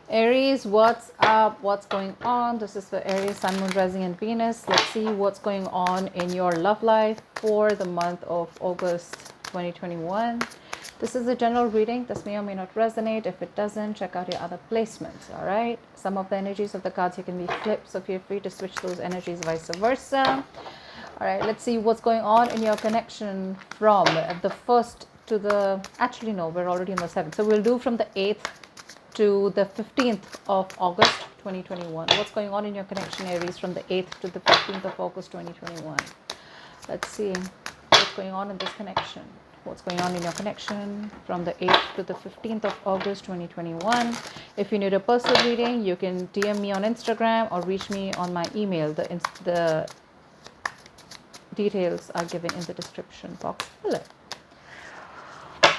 Aries, what's up? What's going on? This is for Aries, Sun, Moon, Rising, and Venus. Let's see what's going on in your love life for the month of August 2021. This is a general reading. This may or may not resonate. If it doesn't, check out your other placements. All right. Some of the energies of the cards here can be flipped, so feel free to switch those energies, vice versa. All right. Let's see what's going on in your connection from the first to the. Actually, no, we're already on the 7th. So we'll do from the 8th to the 15th of August 2021. What's going on in your connection, Aries, from the 8th to the 15th of August 2021? Let's see what's going on in this connection. What's going on in your connection from the 8th to the 15th of August 2021. If you need a personal reading, you can DM me on Instagram or reach me on my email. The details are given in the description box below.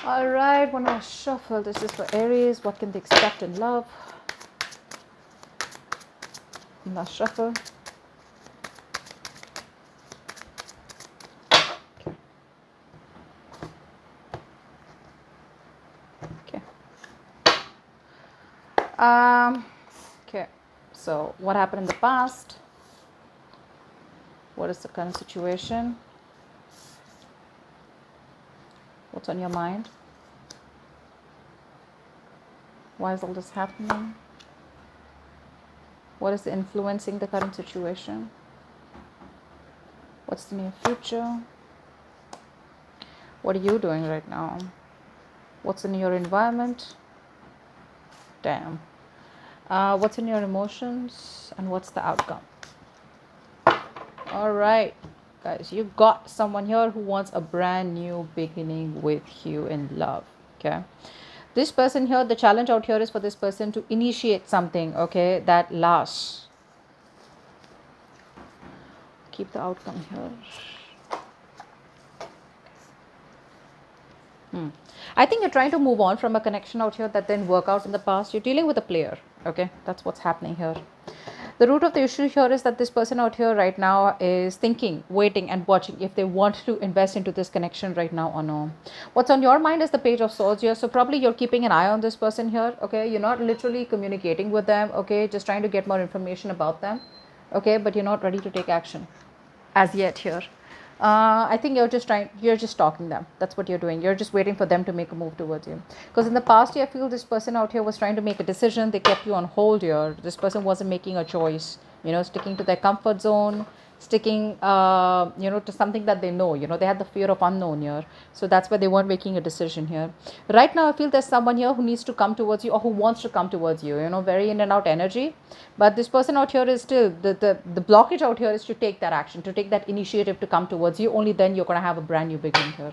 All right, one more shuffle. This is for Aries. What can they expect in love? Last shuffle. Okay. Okay. So, what happened in the past? What is the current situation? What's on your mind? Why is all this happening? What is influencing the current situation? What's the near future? What are you doing right now? What's in your environment? Damn. What's in your emotions and what's the outcome? All right, guys, you got someone here who wants a brand new beginning with you in love. Okay. This person here, the challenge out here is for this person to initiate something, okay, that lasts. Keep the outcome here. I think you're trying to move on from a connection out here that didn't work out in the past. You're dealing with a player, okay? That's what's happening here. The root of the issue here is that this person out here right now is thinking, waiting and watching if they want to invest into this connection right now or no. What's on your mind is the Page of Swords here. So probably you're keeping an eye on this person here, okay? You're not literally communicating with them, okay? Just trying to get more information about them, okay? But you're not ready to take action as yet here. I think you're just stalking them. That's what you're doing. You're just waiting for them to make a move towards you. Because in the past, I feel this person out here was trying to make a decision. They kept you on hold here. This person wasn't making a choice, sticking to their comfort zone, sticking, to something that they know. They had the fear of unknown here. So that's why they weren't making a decision here. Right now, I feel there's someone here who needs to come towards you or who wants to come towards you, very in and out energy. But this person out here is still, the blockage out here is to take that action, to take that initiative to come towards you. Only then you're going to have a brand new beginning here.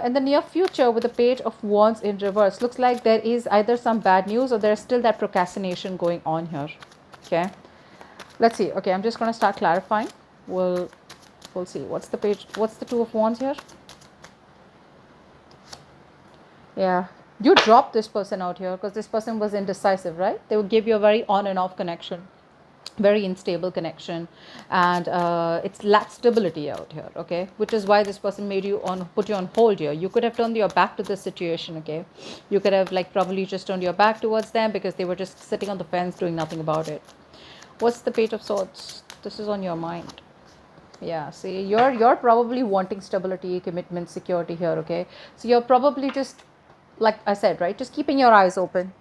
In the near future, with the Page of Wands in reverse, looks like there is either some bad news or there's still that procrastination going on here. Okay. Let's see. Okay, I'm just going to start clarifying. We'll see. What's the Two of Wands here? Yeah. You dropped this person out here because this person was indecisive, right? They would give you a very on and off connection, very unstable connection, and it's lacked stability out here, okay? Which is why this person put you on hold here. You could have turned your back to this situation, okay? You could have probably just turned your back towards them because they were just sitting on the fence doing nothing about it. What's the Page of Swords? This is on your mind. Yeah, see, you're probably wanting stability, commitment, security here, okay? So you're probably just, like I said, right, just keeping your eyes open,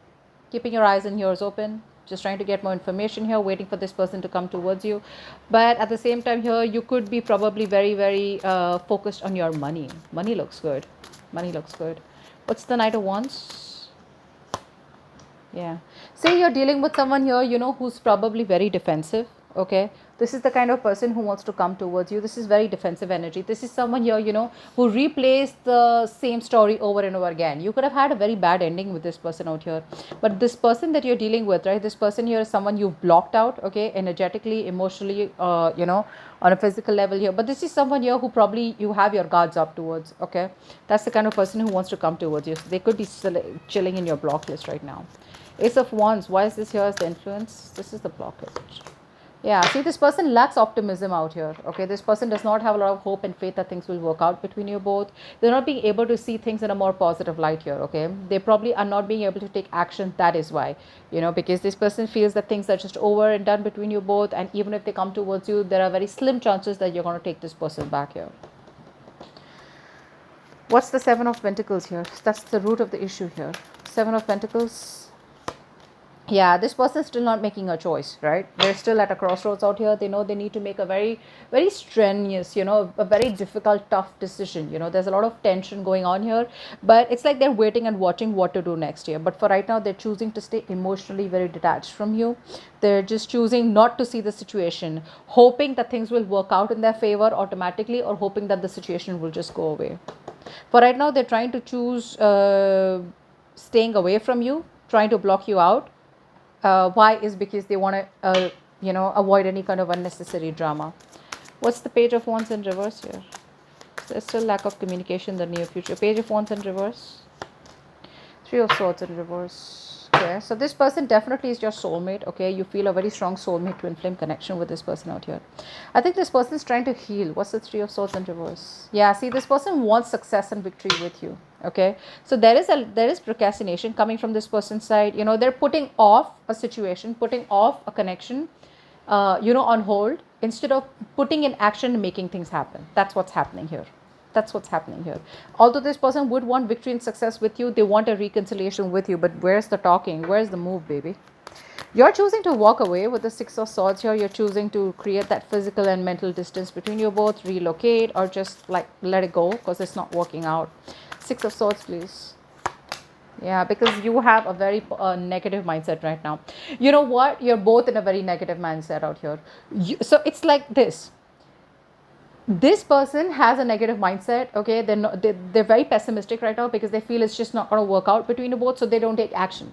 keeping your eyes and ears open, just trying to get more information here, waiting for this person to come towards you. But at the same time here, you could be probably very, very focused on your money. Money looks good. Money looks good. What's the Knight of Wands? Yeah. Say you're dealing with someone here, who's probably very defensive, okay? This is the kind of person who wants to come towards you. This is very defensive energy. This is someone here, who replays the same story over and over again. You could have had a very bad ending with this person out here. But this person that you're dealing with, right, this person here is someone you've blocked out, okay, energetically, emotionally, on a physical level here. But this is someone here who probably you have your guards up towards, okay? That's the kind of person who wants to come towards you. So they could be chilling in your block list right now. Ace of Wands, why is this here as the influence? This is the blockage. Yeah, see, this person lacks optimism out here. Okay, this person does not have a lot of hope and faith that things will work out between you both. They're not being able to see things in a more positive light here. Okay, they probably are not being able to take action. That is why, because this person feels that things are just over and done between you both. And even if they come towards you, there are very slim chances that you're going to take this person back here. What's the Seven of Pentacles here? That's the root of the issue here. Seven of Pentacles. Yeah, this person's still not making a choice, right? They're still at a crossroads out here. They know they need to make a very, very strenuous, a very difficult, tough decision. There's a lot of tension going on here, but it's like they're waiting and watching what to do next year. But for right now, they're choosing to stay emotionally very detached from you. They're just choosing not to see the situation, hoping that things will work out in their favor automatically, or hoping that the situation will just go away. For right now, they're trying to choose staying away from you, trying to block you out. Why is because they want to avoid any kind of unnecessary drama. What's the Page of Wands in reverse here? There's still lack of communication in the near future. Page of Wands in reverse, Three of Swords in reverse. Okay, so this person definitely is your soulmate. Okay, you feel a very strong soulmate twin flame connection with this person out here. I think this person is trying to heal. What's the Three of Swords in reverse? Yeah, see, this person wants success and victory with you. Okay, so there is procrastination coming from this person's side. They're putting off a situation, putting off a connection, on hold, instead of putting in action and making things happen. That's what's happening here. That's what's happening here. Although this person would want victory and success with you, they want a reconciliation with you. But where's the talking? Where's the move, baby? You're choosing to walk away with the Six of Swords here. You're choosing to create that physical and mental distance between you both, relocate, or just like let it go because it's not working out. Six of Swords, please. Yeah, because you have a very negative mindset right now. You know what? You're both in a very negative mindset out here. So it's like this person has a negative mindset. Okay, they're very pessimistic right now because they feel it's just not going to work out between you both, so they don't take action.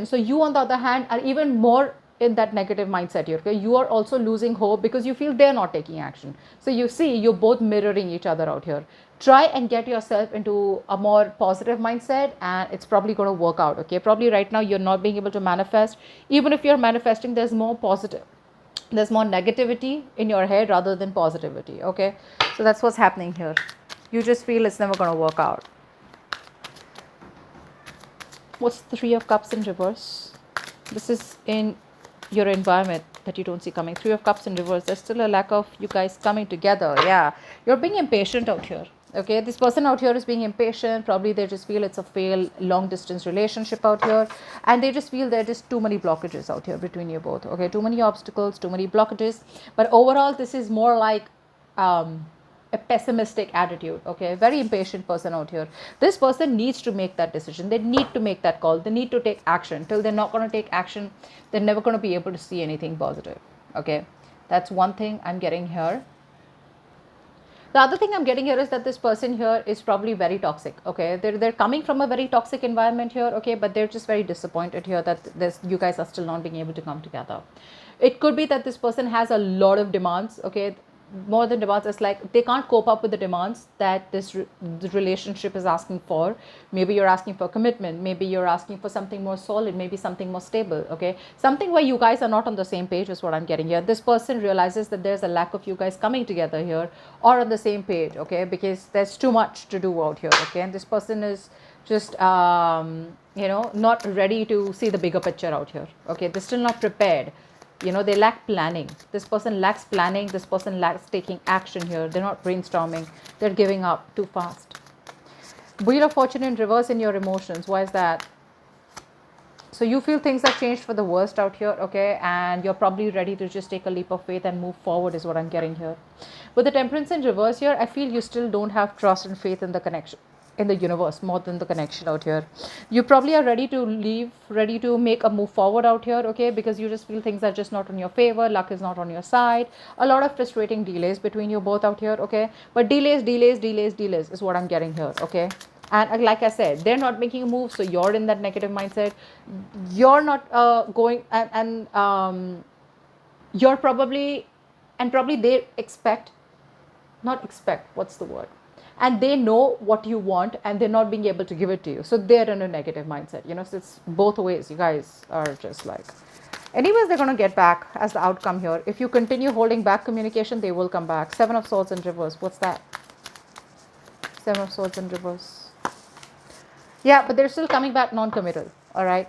So you, on the other hand, are even more in that negative mindset here. Okay, you are also losing hope because you feel they're not taking action. So you see, you're both mirroring each other out here. Try and get yourself into a more positive mindset, and it's probably going to work out. Okay, probably right now you're not being able to manifest. Even if you're manifesting, there's more negativity in your head rather than positivity. Okay, so that's what's happening here. You just feel it's never going to work out. What's the Three of Cups in reverse? This is in your environment that you don't see coming. Three of Cups in reverse. There's still a lack of you guys coming together. Yeah, you're being impatient out here. Okay, this person out here is being impatient. Probably they just feel it's a failed long distance relationship out here, and they just feel there are just too many blockages out here between you both. Okay, too many obstacles, too many blockages. But overall, this is more like a pessimistic attitude. Okay, very impatient person out here. This person needs to make that decision. They need to make that call. They need to take action. Till they're not going to take action, they're never going to be able to see anything positive. Okay, that's one thing I'm getting here. The other thing I'm getting here is that this person here is probably very toxic. Okay, they're coming from a very toxic environment here. Okay, but they're just very disappointed here that you guys are still not being able to come together. It could be that this person has a lot of demands. Okay, more than demands, it's like they can't cope up with the demands that the relationship is asking for. Maybe you're asking for commitment, maybe you're asking for something more solid, maybe something more stable. Okay, something where you guys are not on the same page is what I'm getting here. This person realizes that there's a lack of you guys coming together here or on the same page. Okay, because there's too much to do out here. Okay, and this person is just not ready to see the bigger picture out here. Okay, they're still not prepared. They lack planning. This person lacks planning. This person lacks taking action here. They're not brainstorming. They're giving up too fast. Wheel of Fortune in reverse in your emotions. Why is that? So you feel things have changed for the worst out here, okay? And you're probably ready to just take a leap of faith and move forward is what I'm getting here. With the Temperance in reverse here, I feel you still don't have trust and faith in the connection, in the universe, more than the connection out here. You probably are ready to leave, ready to make a move forward out here, okay? Because you just feel things are just not in your favor, luck is not on your side. A lot of frustrating delays between you both out here, okay? But delays is what I'm getting here, okay? And like I said, they're not making a move, so you're in that negative mindset. You're not going and you're probably, and probably they expect, not expect, what's the word? And they know what you want and they're not being able to give it to you. So they're in a negative mindset, so it's both ways. You guys are just like, Anyways, they're going to get back as the outcome here. If you continue holding back communication, they will come back. Seven of Swords in reverse. What's that? Seven of Swords in reverse. Yeah, but they're still coming back non-committal. All right.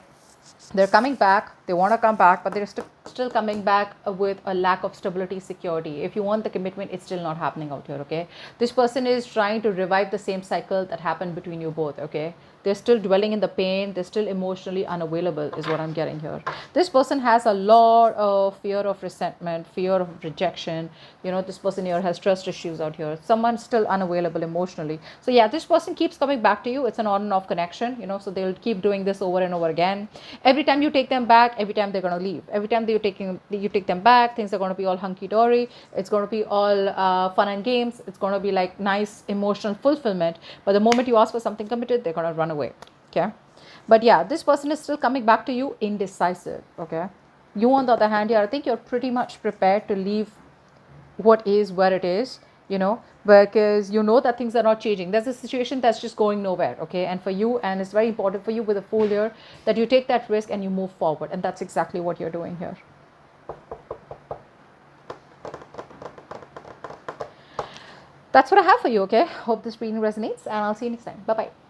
They're coming back, they want to come back, but they're still coming back with a lack of stability, security. If you want the commitment, it's still not happening out here, okay? This person is trying to revive the same cycle that happened between you both, okay? They're still dwelling in the pain, they're still emotionally unavailable, is what I'm getting here. This person has a lot of fear of resentment, fear of rejection. You know, this person here has trust issues out here. Someone's still unavailable emotionally. So, yeah, this person keeps coming back to you. It's an on and off connection, you know, so they'll keep doing this over and over again. Every time you take them back, every time they're going to leave. Every time you take them back, things are going to be all hunky-dory. It's going to be all fun and games. It's going to be like nice emotional fulfillment. But the moment you ask for something committed, they're going to run away. Okay. But yeah, this person is still coming back to you indecisive. Okay. You, on the other hand, yeah, I think you're pretty much prepared to leave what is where it is, you know, because you know that things are not changing. There's a situation that's just going nowhere, okay? And for you, and it's very important for you with a Fool here, that you take that risk and you move forward. And that's exactly what you're doing here. That's what I have for you, okay? Hope this reading resonates, and I'll see you next time. Bye bye.